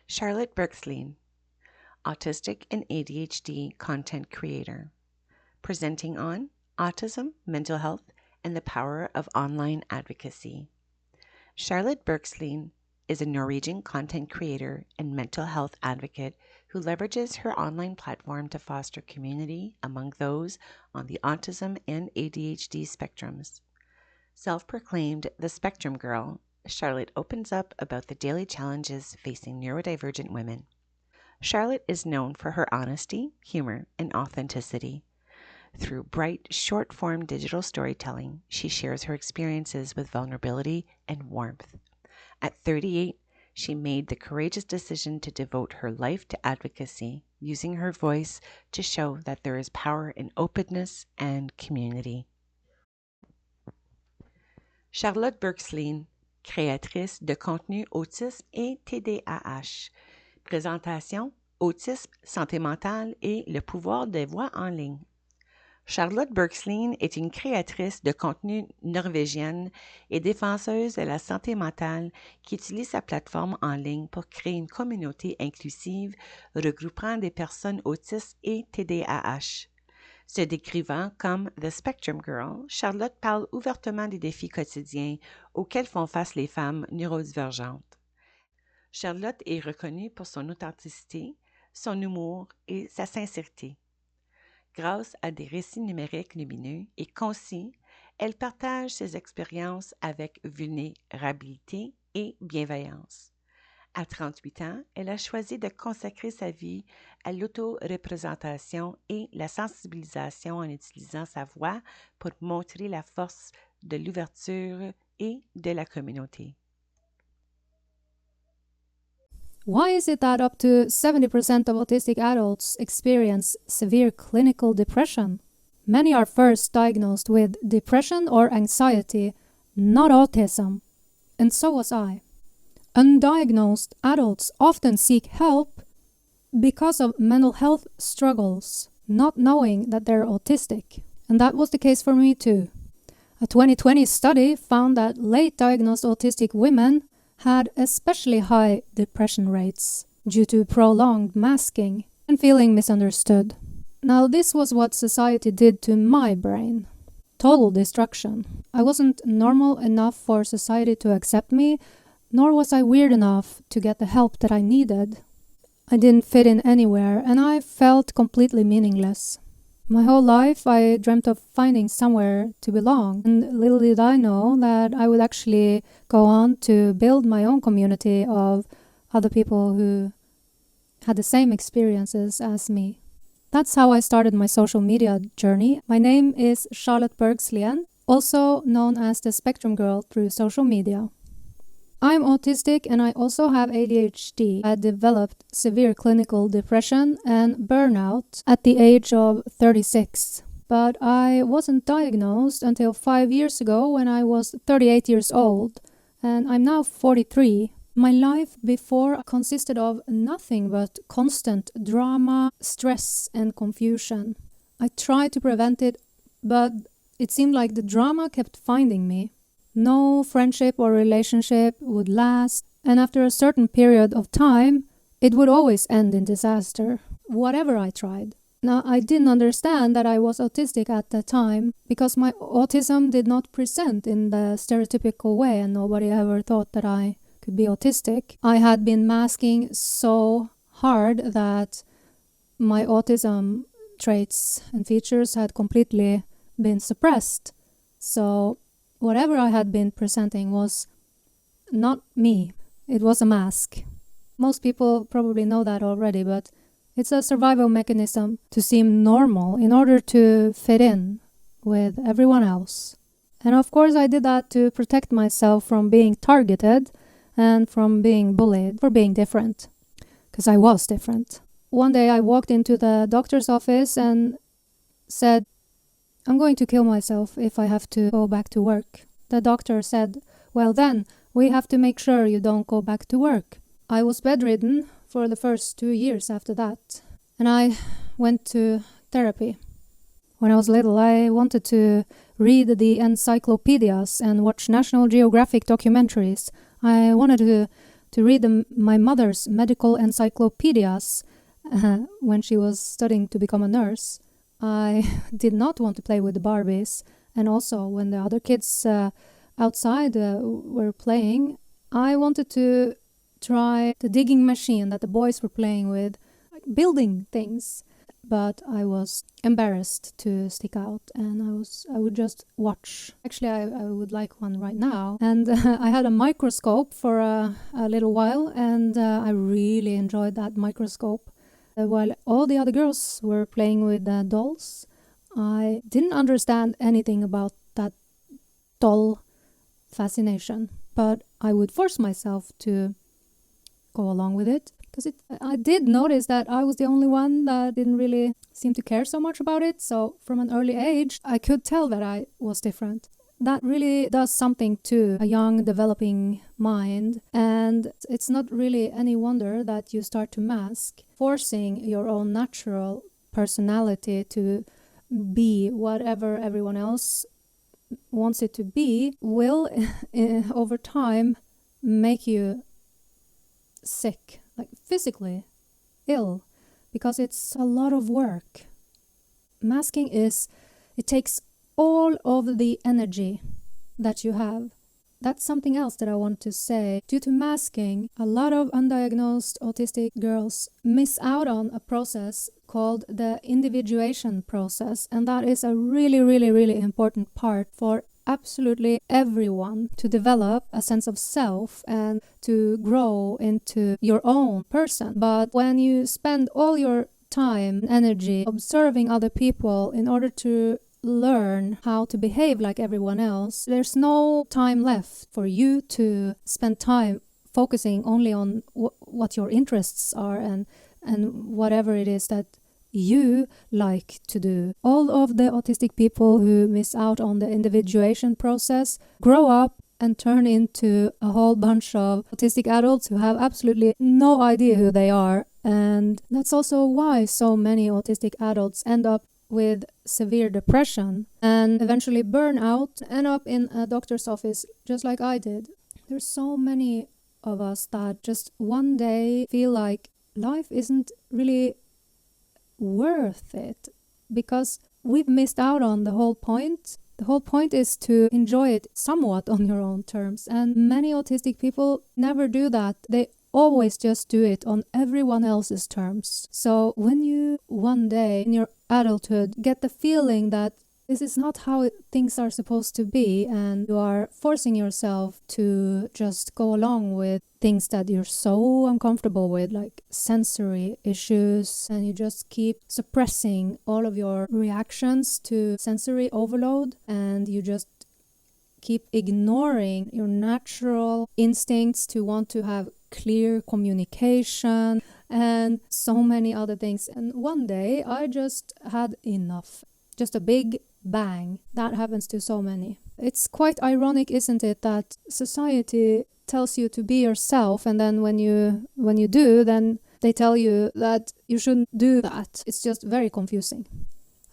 Charlotte Bergslien, Autistic and ADHD content creator, presenting on autism, mental health, and the power of online advocacy. Charlotte Bergslien is a Norwegian content creator and mental health advocate who leverages her online platform to foster community among those on the autism and ADHD spectrums. Self-proclaimed the Spectrum Girl, Charlotte opens up about the daily challenges facing neurodivergent women. Charlotte is known for her honesty, humor, and authenticity. Through bright, short-form digital storytelling, she shares her experiences with vulnerability and warmth. At 38, she made the courageous decision to devote her life to advocacy, using her voice to show that there is power in openness and community. Charlotte Bergslien, créatrice de contenu autisme et TDAH. Présentation, autisme, santé mentale et le pouvoir des voix en ligne. Charlotte Bergslien est une créatrice de contenu norvégienne et défenseuse de la santé mentale qui utilise sa plateforme en ligne pour créer une communauté inclusive regroupant des personnes autistes et TDAH. Se décrivant comme The Spectrum Girl, Charlotte parle ouvertement des défis quotidiens auxquels font face les femmes neurodivergentes. Charlotte est reconnue pour son authenticité, son humour et sa sincérité. Grâce à des récits numériques lumineux et concis, elle partage ses expériences avec vulnérabilité et bienveillance. À 38 ans, elle a choisi de consacrer sa vie à l'autoreprésentation et la sensibilisation en utilisant sa voix pour montrer la force de l'ouverture et de la communauté. Why is it that up to 70% of autistic adults experience severe clinical depression? Many are first diagnosed with depression or anxiety, not autism. And so was I. Undiagnosed adults often seek help because of mental health struggles, not knowing that they're autistic. And that was the case for me too. A 2020 study found that late diagnosed autistic women had especially high depression rates due to prolonged masking and feeling misunderstood. Now, this was what society did to my brain. Total destruction. I wasn't normal enough for society to accept me, nor was I weird enough to get the help that I needed. I didn't fit in anywhere, and I felt completely meaningless. My whole life, I dreamt of finding somewhere to belong, and little did I know that I would actually go on to build my own community of other people who had the same experiences as me. That's how I started my social media journey. My name is Charlotte Bergslien, also known as the Spectrum Girl through social media. I'm autistic and I also have ADHD. I developed severe clinical depression and burnout at the age of 36. But I wasn't diagnosed until 5 years ago when I was 38 years old, and I'm now 43. My life before consisted of nothing but constant drama, stress, and confusion. I tried to prevent it, but it seemed like the drama kept finding me. No friendship or relationship would last, and after a certain period of time, it would always end in disaster, whatever I tried. Now, I didn't understand that I was autistic at that time because my autism did not present in the stereotypical way, and nobody ever thought that I could be autistic. I had been masking so hard that my autism traits and features had completely been suppressed. So whatever I had been presenting was not me. It was a mask. Most people probably know that already, but it's a survival mechanism to seem normal in order to fit in with everyone else. And of course I did that to protect myself from being targeted and from being bullied for being different, because I was different. One day I walked into the doctor's office and said, "I'm going to kill myself if I have to go back to work." The doctor said, "Well then, we have to make sure you don't go back to work." I was bedridden for the first 2 years after that, and I went to therapy. When I was little, I wanted to read the encyclopedias and watch National Geographic documentaries. I wanted to to read my mother's medical encyclopedias when she was studying to become a nurse. I did not want to play with the Barbies. And also when the other kids outside were playing, I wanted to try the digging machine that the boys were playing with, like building things. But I was embarrassed to stick out, and I would just watch. Actually, I would like one right now. And I had a microscope for a little while, and I really enjoyed that microscope. While all the other girls were playing with dolls, I didn't understand anything about that doll fascination, but I would force myself to go along with it. Because I did notice that I was the only one that didn't really seem to care so much about it. So from an early age, I could tell that I was different. That really does something to a young developing mind. And it's not really any wonder that you start to mask, forcing your own natural personality to be whatever everyone else wants it to be will over time make you sick. Like physically ill, because it's a lot of work. Masking it takes all of the energy that you have. That's something else that I want to say. Due to masking, a lot of undiagnosed autistic girls miss out on a process called the individuation process, and that is a really, really, really important part for absolutely everyone to develop a sense of self and to grow into your own person. But when you spend all your time and energy observing other people in order to learn how to behave like everyone else, there's no time left for you to spend time focusing only on what your interests are and whatever it is that you like to do. All of the autistic people who miss out on the individuation process grow up and turn into a whole bunch of autistic adults who have absolutely no idea who they are. And that's also why so many autistic adults end up with severe depression and eventually burn out, end up in a doctor's office just like I did. There's so many of us that just one day feel like life isn't really worth it because we've missed out on the whole point. The whole point is to enjoy it somewhat on your own terms, and many autistic people never do that. They always just do it on everyone else's terms. So when you one day in your adulthood get the feeling that this is not how things are supposed to be, and you are forcing yourself to just go along with things that you're so uncomfortable with, like sensory issues, and you just keep suppressing all of your reactions to sensory overload, and you just keep ignoring your natural instincts to want to have clear communication and so many other things. And one day I just had enough. Just a big bang. That happens to so many. It's quite ironic, isn't it, that society tells you to be yourself, and then when you do, then they tell you that you shouldn't do that. It's just very confusing.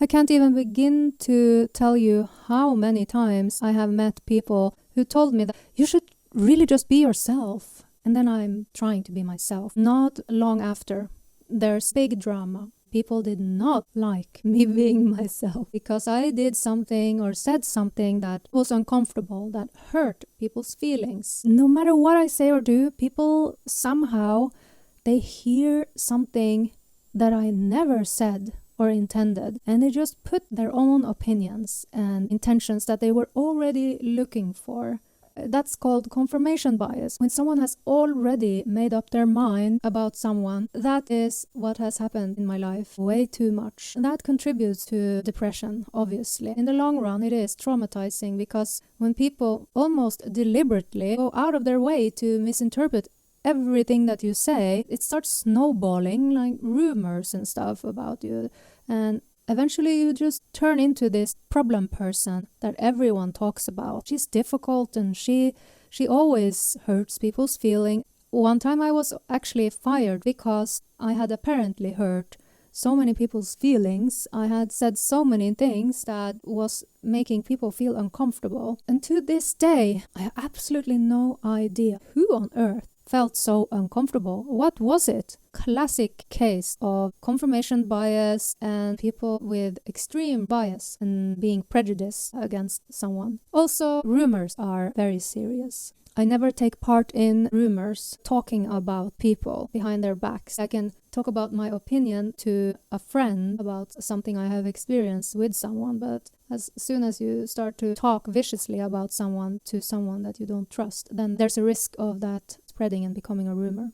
I can't even begin to tell you how many times I have met people who told me that you should really just be yourself. And then I'm trying to be myself. Not long after, there's big drama. People did not like me being myself because I did something or said something that was uncomfortable, that hurt people's feelings. No matter what I say or do, people somehow, they hear something that I never said or intended, and they just put their own opinions and intentions that they were already looking for. That's called confirmation bias. When someone has already made up their mind about someone, that is what has happened in my life way too much. And that contributes to depression, obviously. In the long run, it is traumatizing because when people almost deliberately go out of their way to misinterpret everything that you say, it starts snowballing like rumors and stuff about you. And eventually you just turn into this problem person that everyone talks about. She's difficult and she always hurts people's feelings. One time I was actually fired because I had apparently hurt so many people's feelings. I had said so many things that was making people feel uncomfortable. And to this day, I have absolutely no idea who on earth felt so uncomfortable. What was it? Classic case of confirmation bias and people with extreme bias and being prejudiced against someone. Also, rumors are very serious. I never take part in rumors talking about people behind their backs. I can talk about my opinion to a friend about something I have experienced with someone, but as soon as you start to talk viciously about someone to someone that you don't trust, then there's a risk of that spreading and becoming a rumor.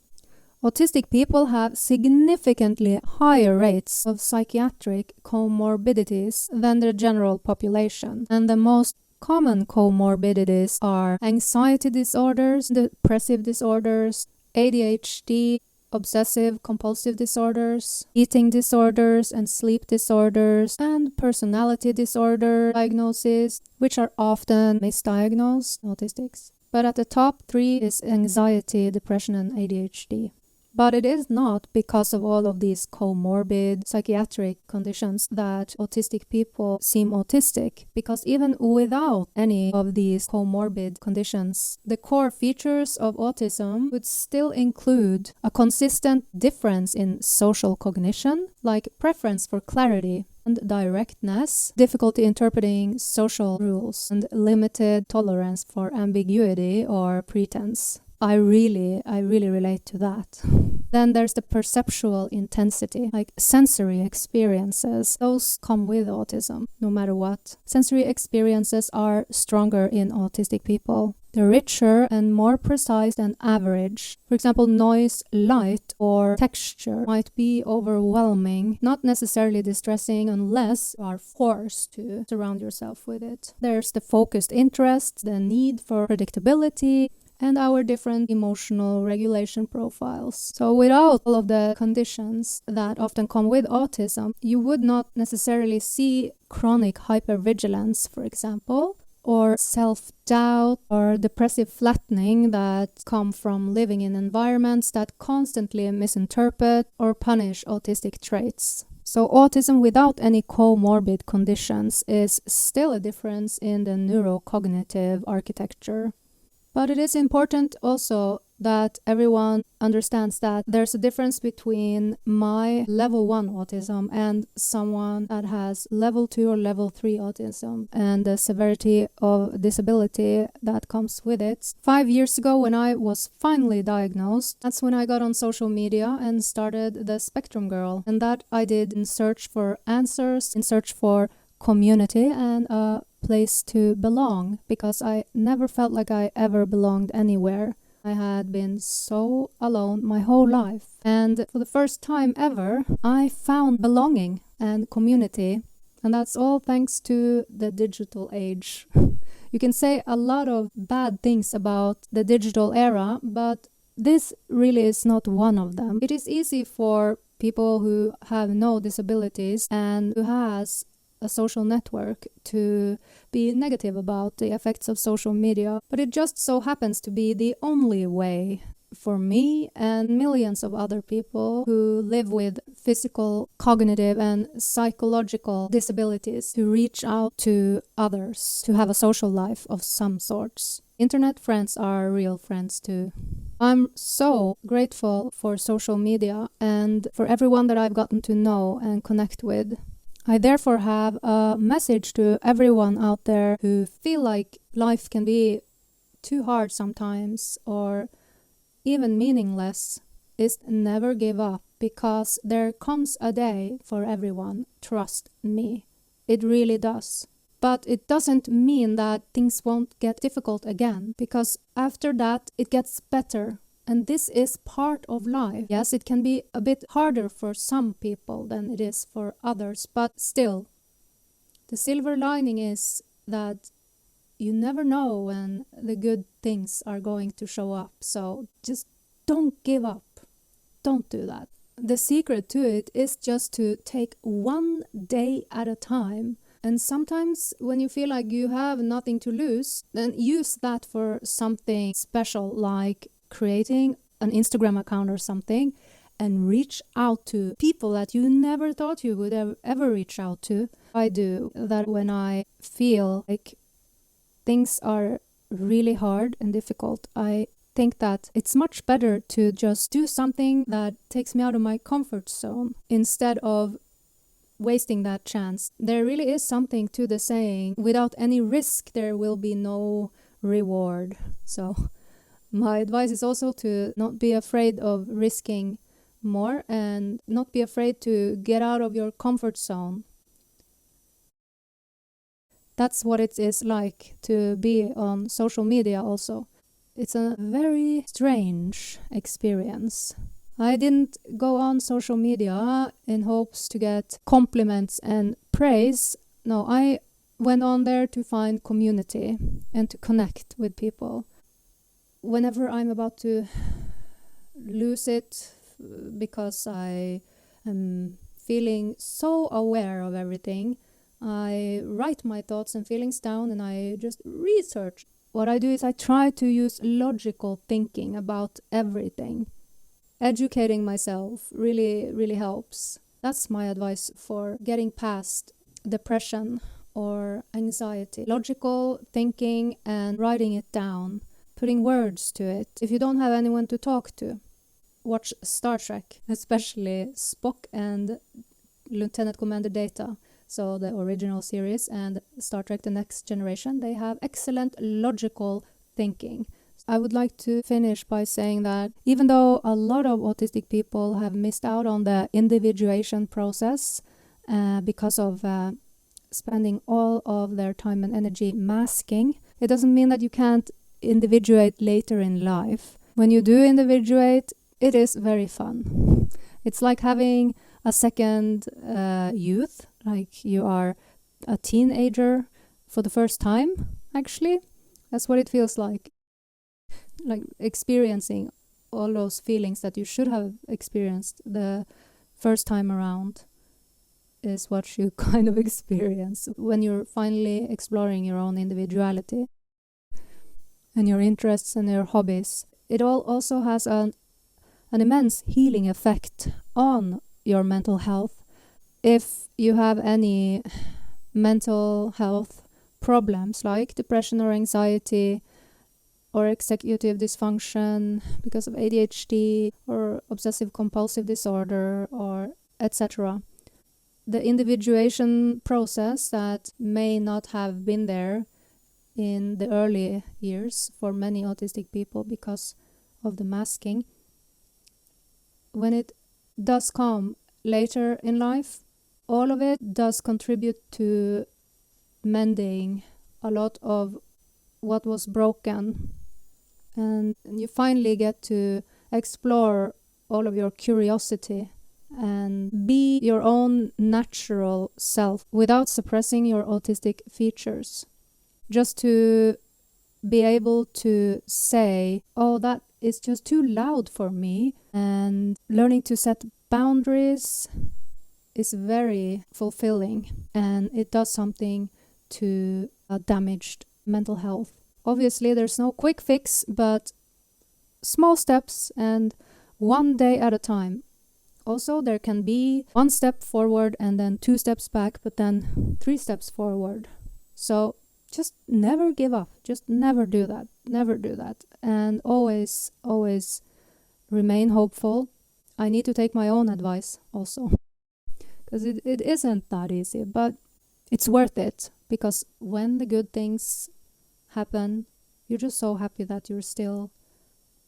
Autistic people have significantly higher rates of psychiatric comorbidities than the general population, and the most common comorbidities are anxiety disorders, depressive disorders, ADHD, obsessive compulsive disorders, eating disorders and sleep disorders, and personality disorder diagnoses, which are often misdiagnosed autistics. But at the top 3 is anxiety, depression, and ADHD. But it is not because of all of these comorbid psychiatric conditions that autistic people seem autistic, because even without any of these comorbid conditions, the core features of autism would still include a consistent difference in social cognition, like preference for clarity and directness, difficulty interpreting social rules, and limited tolerance for ambiguity or pretense. I really relate to that. Then there's the perceptual intensity, like sensory experiences. Those come with autism, no matter what. Sensory experiences are stronger in autistic people. They're richer and more precise than average. For example, noise, light, or texture might be overwhelming, not necessarily distressing unless you are forced to surround yourself with it. There's the focused interest, the need for predictability, and our different emotional regulation profiles. So without all of the conditions that often come with autism, you would not necessarily see chronic hypervigilance, for example, or self-doubt or depressive flattening that come from living in environments that constantly misinterpret or punish autistic traits. So autism without any comorbid conditions is still a difference in the neurocognitive architecture. But it is important also that everyone understands that there's a difference between my level 1 autism and someone that has level 2 or level 3 autism and the severity of disability that comes with it. 5 years ago, when I was finally diagnosed, that's when I got on social media and started the Spectrum Girl. And that I did in search for answers, in search for community and a place to belong, because I never felt like I ever belonged anywhere. I had been so alone my whole life, and for the first time ever I found belonging and community, and that's all thanks to the digital age. You can say a lot of bad things about the digital era, but this really is not one of them. It is easy for people who have no disabilities and who has a social network to be negative about the effects of social media, but it just so happens to be the only way for me and millions of other people who live with physical, cognitive, and psychological disabilities to reach out to others, to have a social life of some sorts. Internet friends are real friends too. I'm so grateful for social media and for everyone that I've gotten to know and connect with. I therefore have a message to everyone out there who feel like life can be too hard sometimes or even meaningless, is never give up, because there comes a day for everyone. Trust me. It really does. But it doesn't mean that things won't get difficult again, because after that it gets better. And this is part of life. Yes, it can be a bit harder for some people than it is for others, but still, the silver lining is that you never know when the good things are going to show up. So just don't give up. Don't do that. The secret to it is just to take one day at a time. And sometimes when you feel like you have nothing to lose, then use that for something special, like creating an Instagram account or something, and reach out to people that you never thought you would ever reach out to. I do that when I feel like things are really hard and difficult. I think that it's much better to just do something that takes me out of my comfort zone instead of wasting that chance. There really is something to the saying, without any risk, there will be no reward. So my advice is also to not be afraid of risking more and not be afraid to get out of your comfort zone. That's what it is like to be on social media also. It's a very strange experience. I didn't go on social media in hopes to get compliments and praise. No, I went on there to find community and to connect with people. Whenever I'm about to lose it because I am feeling so aware of everything, I write my thoughts and feelings down and I just research. What I do is I try to use logical thinking about everything. Educating myself really helps. That's my advice for getting past depression or anxiety. Logical thinking and writing it down, putting words to it. If you don't have anyone to talk to, watch Star Trek, especially Spock and Lieutenant Commander Data. So the original series and Star Trek The Next Generation, they have excellent logical thinking. I would like to finish by saying that even though a lot of autistic people have missed out on the individuation process because of spending all of their time and energy masking, it doesn't mean that you can't individuate later in life. When you do individuate, it is very fun. It's like having a second youth, like you are a teenager for the first time, actually. That's what it feels like experiencing all those feelings that you should have experienced the first time around is what you kind of experience when you're finally exploring your own individuality and your interests and your hobbies. It all also has an immense healing effect on your mental health. If you have any mental health problems like depression or anxiety or executive dysfunction because of ADHD or obsessive compulsive disorder or etc., the individuation process that may not have been there in the early years for many autistic people because of the masking, when it does come later in life, all of it does contribute to mending a lot of what was broken. And you finally get to explore all of your curiosity and be your own natural self without suppressing your autistic features. Just to be able to say, oh, that is just too loud for me. And learning to set boundaries is very fulfilling, and it does something to damaged mental health. Obviously, there's no quick fix, but small steps and one day at a time. Also, there can be 1 step forward and then 2 steps back, but then 3 steps forward. So just never give up. Just never do that. Never do that. And always remain hopeful. I need to take my own advice also, because it isn't that easy, but it's worth it, because when the good things happen, you're just so happy that you're still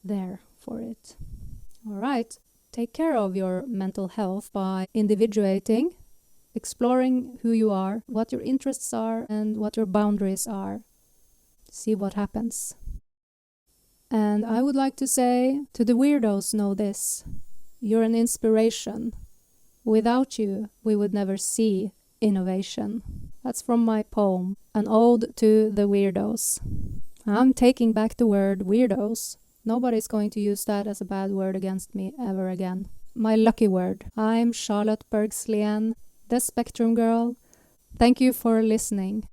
there for it. All right. Take care of your mental health by individuating, exploring who you are, what your interests are, and what your boundaries are. See what happens. And I would like to say to the weirdos, know this: you're an inspiration. Without you, we would never see innovation. That's from my poem, An Ode to the Weirdos. I'm taking back the word weirdos. Nobody's going to use that as a bad word against me ever again. My lucky word. I'm Charlotte Bergslien, the Spectrum Girl. Thank you for listening.